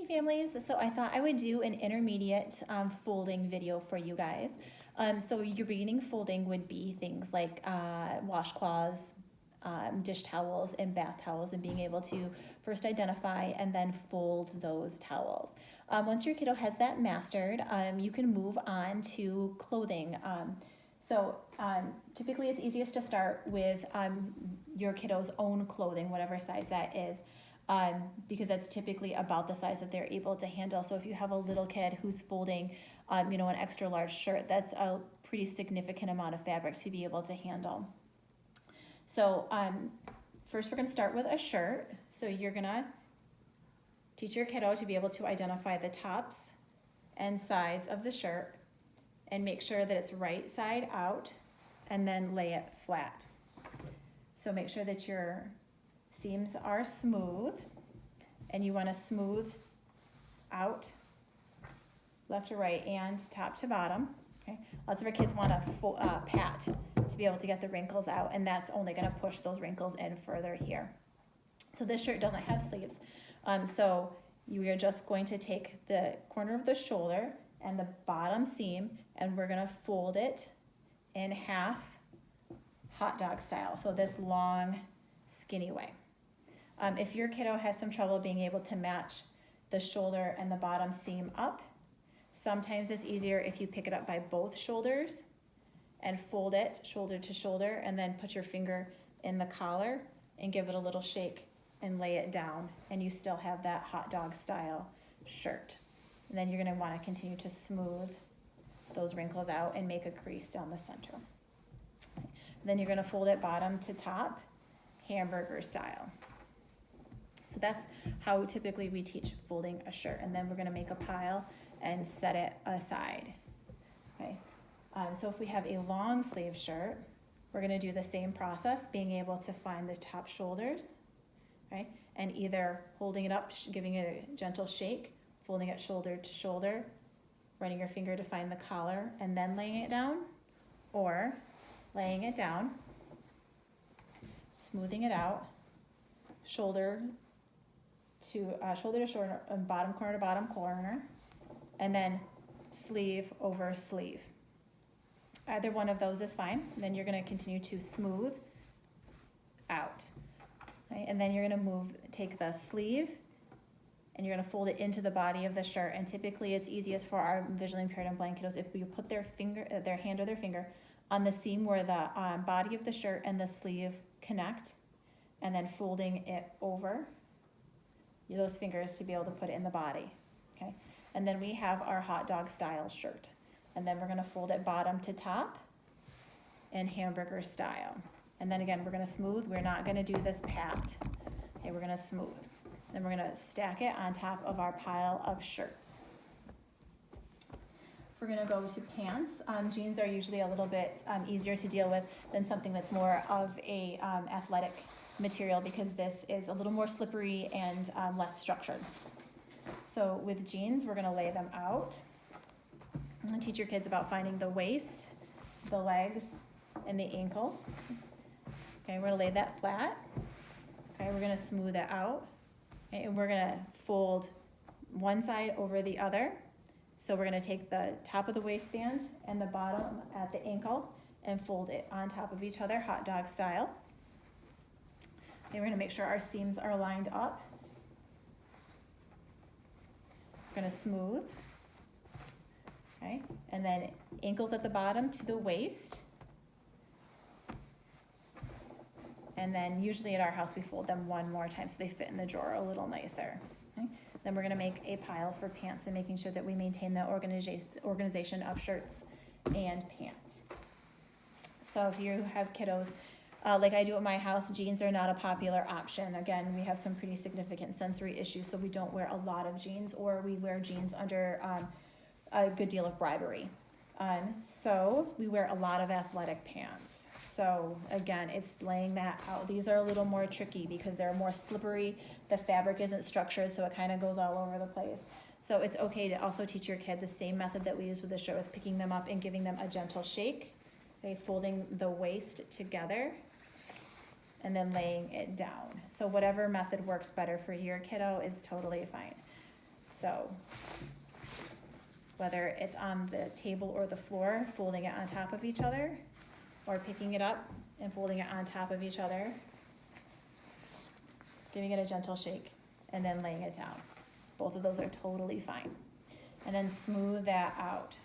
families. So I thought I would do an intermediate folding video for you guys. So your beginning folding would be things like washcloths, dish towels, and bath towels, and being able to first identify and then fold those towels. Once your kiddo has that mastered, you can move on to clothing. Typically it's easiest to start with your kiddo's own clothing, whatever size that is. Because that's typically about the size that they're able to handle. So if you have a little kid who's folding, an extra large shirt, that's a pretty significant amount of fabric to be able to handle. So first we're gonna start with a shirt. So you're gonna teach your kiddo to be able to identify the tops and sides of the shirt and make sure that it's right side out and then lay it flat. So make sure that your seams are smooth, and you want to smooth out left to right and top to bottom. Okay. Lots of our kids want to pat to be able to get the wrinkles out, and that's only going to push those wrinkles in further here. So this shirt doesn't have sleeves. So you are just going to take the corner of the shoulder and the bottom seam, and we're going to fold it in half, hot dog style. So this long, skinny way. If your kiddo has some trouble being able to match the shoulder and the bottom seam up, sometimes it's easier if you pick it up by both shoulders and fold it shoulder to shoulder, and then put your finger in the collar and give it a little shake and lay it down, and you still have that hot dog style shirt. And then you're going to want to continue to smooth those wrinkles out and make a crease down the center. Then you're going to fold it bottom to top, hamburger style. So that's how typically we teach folding a shirt. And then we're going to make a pile and set it aside. Okay. So if we have a long sleeve shirt, we're going to do the same process, being able to find the top shoulders, right? And either holding it up, giving it a gentle shake, folding it shoulder to shoulder, running your finger to find the collar, and then laying it down, or laying it down, smoothing it out, shoulder to shoulder, bottom corner to bottom corner, and then sleeve over sleeve. Either one of those is fine. And then you're going to continue to smooth out. Right? And then you're going to take the sleeve, and you're going to fold it into the body of the shirt. And typically it's easiest for our visually impaired and blind kiddos if we put their hand or their finger on the seam where the body of the shirt and the sleeve connect, and then folding it over those fingers to be able to put it in the body. Okay. And then we have our hot dog style shirt. And then we're going to fold it bottom to top and hamburger style. And then again, we're going to smooth. We're not going to do this pat. Okay, we're going to smooth. Then we're going to stack it on top of our pile of shirts. We're going to go to pants. Jeans are usually a little bit easier to deal with than something that's more of a athletic material, because this is a little more slippery and less structured. So with jeans, we're going to lay them out. I'm going to teach your kids about finding the waist, the legs, and the ankles. Okay, we're going to lay that flat. Okay, we're going to smooth it out. Okay, and we're going to fold one side over the other. So we're going to take the top of the waistband and the bottom at the ankle and fold it on top of each other, hot dog style. Okay, we're going to make sure our seams are lined up. We're going to smooth. Okay, and then ankles at the bottom to the waist. And then usually at our house we fold them one more time so they fit in the drawer a little nicer. Okay? Then we're going to make a pile for pants and making sure that we maintain the organization of shirts and pants. So if you have kiddos, like I do at my house, jeans are not a popular option. Again, we have some pretty significant sensory issues, so we don't wear a lot of jeans, or we wear jeans under a good deal of bribery. So we wear a lot of athletic pants. So again, it's laying that out. These are a little more tricky because they're more slippery. The fabric isn't structured, so it kind of goes all over the place. So it's okay to also teach your kid the same method that we use with the shirt, with picking them up and giving them a gentle shake. Okay, folding the waist together and then laying it down. So whatever method works better for your kiddo is totally fine. So whether it's on the table or the floor, folding it on top of each other, or picking it up and folding it on top of each other, giving it a gentle shake, and then laying it down. Both of those are totally fine. And then smooth that out,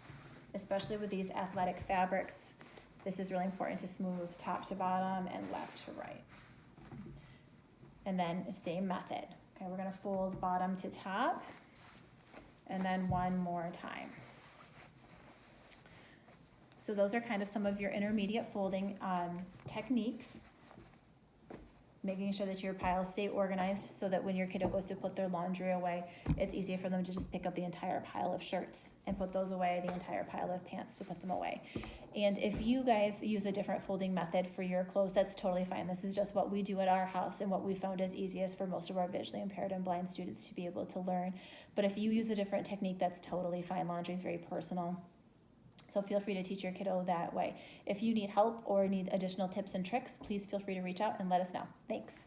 especially with these athletic fabrics. This is really important to smooth top to bottom and left to right. And then same method. Okay, we're gonna fold bottom to top, and then one more time. So those are kind of some of your intermediate folding techniques. Making sure that your piles stay organized so that when your kiddo goes to put their laundry away, it's easier for them to just pick up the entire pile of shirts and put those away, the entire pile of pants to put them away. And if you guys use a different folding method for your clothes, that's totally fine. This is just what we do at our house and what we found is easiest for most of our visually impaired and blind students to be able to learn. But if you use a different technique, that's totally fine. Laundry is very personal. So feel free to teach your kiddo that way. If you need help or need additional tips and tricks, please feel free to reach out and let us know. Thanks.